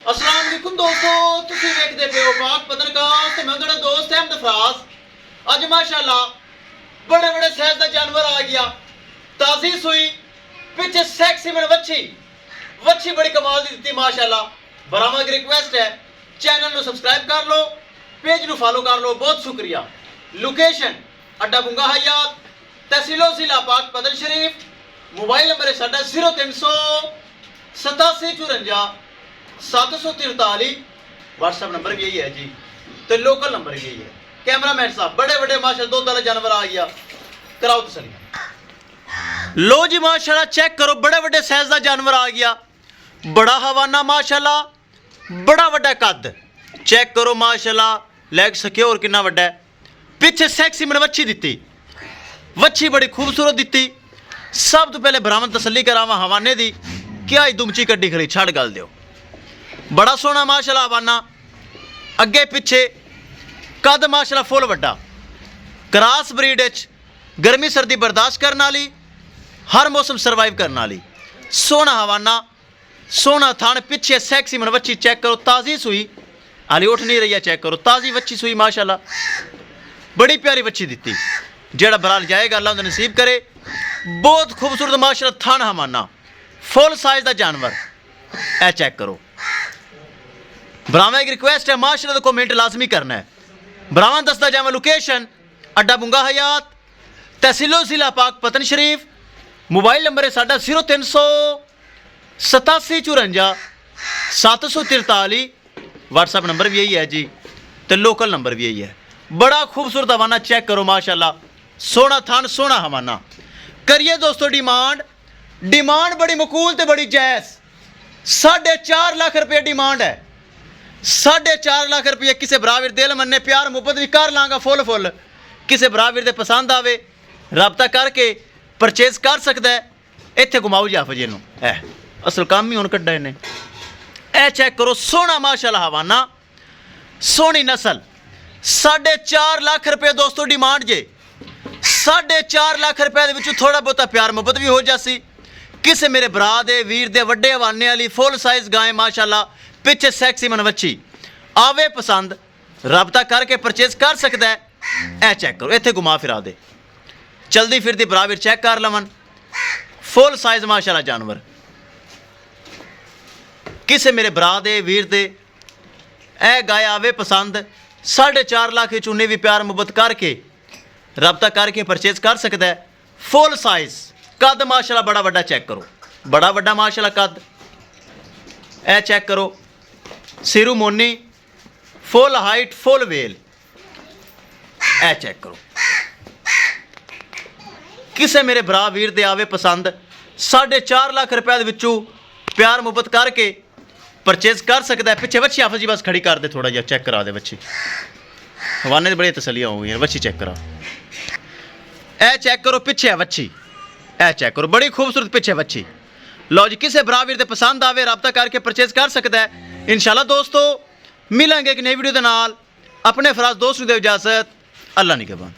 अस्सलाम वालेकुम दोस्तों, तुसी वेखदे पे हो पाक पत्रकार ते मैं तुहाडा दोस्त अहमद फराज। अज माशाअल्लाह बड़े बड़े साइज का जानवर आ गया, ताजी सुई पिछे सेक्सी मन वच्छी बड़ी कमाल दी दित्ती माशाअल्लाह। बरामा की रिक्वेस्ट है चैनल नु सब्सक्राइब कर लो, पेज नु फॉलो कर लो, बहुत शुक्रिया। लोकेशन अड्डा बुंगा हयात, तहसीलो जिला पाक पदन शरीफ। मोबाइल नंबर है साडा 0300 87 54 743। व्हाट्सएप नंबर भी यही है जी, तो लोकल नंबर भी यही है। कैमरामैन साहब बड़े बड़े माशाल्लाह दो वाला जानवर आ गया, कराओ तसल्ली। लो जी माशाल्लाह चेक करो, बड़े बड़े साइज का जानवर आ गया, बड़ा हवाना माशाल्लाह, बड़ा वड्डा कद चेक करो माशाल्लाह। लैग सिक्योर कितना वड्डा है, पिछे सैक्सी मन वच्छी दित्ती, वच्छी बड़ी खूबसूरत दित्ती। सब तो पहले बरामद तसल्ली करावा हवाने दी, क्या दुमची कड्डी खड़ी छड़ गल दियो। बड़ा सोहना माशाल्लाह हवाना, अगे पिछे कद माशाल्लाह फुल वड्डा, क्रॉस ब्रीड गर्मी सर्दी बर्दाश्त करने वाली, हर मौसम सर्वाइव करने वाली। सोहना हवाना, सोहना थान, पिछे सैक्सी मन वच्छी चेक करो, ताज़ी सुई हाली उठ नहीं रही है, चेक करो ताज़ी वच्छी सुई माशाल्लाह, बड़ी प्यारी वच्छी दित्ती। जेड़ा बराल जाएगा अल्लाह उन्हें नसीब करे। बहुत खूबसूरत माशाल्लाह थान हवाना, फुल साइज का जानवर ए चेक करो। ब्राह्मण की रिक्वेस्ट है माशाल्लाह को कमेंट लाजमी करना है। ब्राह्मण दसदा जाए लोकेशन अड्डा बुंगा हयात, तहसीलो जिला पाक पतन शरीफ। मोबाइल नंबर है साडा 0300 87 54 743। व्हाट्सएप नंबर भी यही है जी, तो लोकल नंबर भी यही है। बड़ा खूबसूरत हवाना चेक करो माशाल्लाह, सोना थान सोना हवाना। करिए दोस्तों डिमांड बड़ी मकूल ते बड़ी जायज़। 4.5 लाख रुपये डिमांड है, 4.5 लाख रुपये। किसी बराबर दिल मन्ने प्यार मुहब्बत भी कर लांगा फुल। किसी बराबर दे पसंद आवे रबता करके परचेज कर सकता है। इत्थे घुमाओ जी हाफिज इनू, है असल काम ही हुण कड्डा इन्हें। ए चेक करो सोना माशाल्लाह हवाना, सोहनी नस्ल। 4.5 लाख रुपये दोस्तों डिमांड जे। 4.5 लाख रुपये दे थोड़ा बहुता प्यार मुहब्बत भी हो जासी। किसी मेरे भरा दे वीर दे वड्डे हवाने वाली फुल साइज गाय माशाल्लाह, पिछे सैक्सी मन वच्छी आवे पसंद रबता करके परचेज कर सकता है। ए चेक करो, इत्थे घुमा फिरा दे, चलदी फिरदी बराबर चेक कर लवन, फुल साइज माशाल्लाह जानवर। किसी मेरे भरा दे वीर दे ए गाय आवे पसंद, 4.5 लाख चुने भी प्यार मुहब्बत करके रबता करके परचेज कर सकता है। फुल साइज कद माशाल्लाह बड़ा वड्डा चेक करो, बड़ा वड्डा माशाल्लाह कद। ए चेक करो Siru Moni, full height full well. ए चेक करो, किसी मेरे भरा वीर दे आवे पसंद, 4.5 लाख रुपये प्यार मुहब्बत करके परचेज कर सकता है। पिछे वच्छी हाफिज जी बस खड़ी कर दे, थोड़ा जिहा चेक करा दे वच्छी। हवाने की बड़ी तसलियाँ हो गई, वच्छी चेक करा। ए चेक करो पिछे है वच्छी, ए चेक करो बड़ी खूबसूरत पिछे वच्छी। लो जी, किसी बराबर दे पसंद आवे रबता करके परचेज कर सकता है। इंशाल्लाह दोस्तों मिलेंगे एक नई वीडियो के नाल। अपने फराज दोस्त नूं दे इजाजत, अल्लाह निगहबान।